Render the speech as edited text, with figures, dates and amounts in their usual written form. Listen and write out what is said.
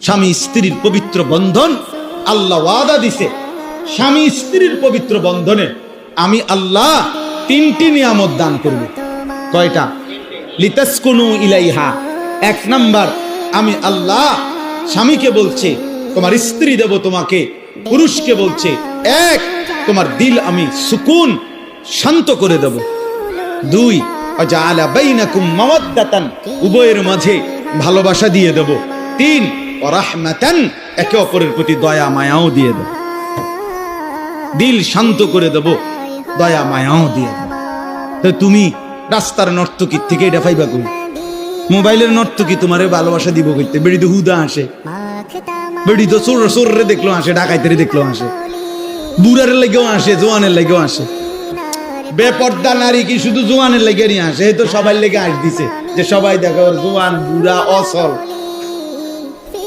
স্বামী স্ত্রীর পবিত্র বন্ধন আল্লাহ ওয়াদা দিছে, স্বামী স্ত্রীর পবিত্র বন্ধনে আমি আল্লাহ তিনটি নিয়ামত দান করব। কয়টা? লিতাসকুনু ইলাইহা, এক নাম্বার আমি আল্লাহ স্বামীকে বলছে তোমার স্ত্রী দেব তোমাকে, পুরুষকে বলছে এক তোমার দিল আমি সুকুন শান্ত করে দেব। দুই ওয়াজআলা বাইনাকুম মাওয়াদ্দাতান, উভয়ের মাঝে ভালোবাসা দিয়ে দেব। তিন ওয়া রাহমাতান, একে অপরের প্রতি দয়া মায়াও দিয়ে দেব, দিল শান্ত করে দেব, দয়া মায়াও দিয়ে দেব। তো তুমি রাস্তার নর্তকীর থেকে এটা পাইবা কই? মোবাইলের নর্তকী তোমারে ভালোবাসা দিব কইতে? বেড়ি তো হুদা আসে, বেড়ি তো চোর চোররে দেখলো আসে, ডাকাইতেরে দেখলো আসে, বুড়ার লাগেও আসে, জোয়ানের লাগেও আসে। বেপর্দা নারী কি শুধু জোয়ানের লেগে নিয়ে আসে? এই তো সবাই লেগে আস দিছে যে সবাই দেখো জোয়ান বুড়া অসল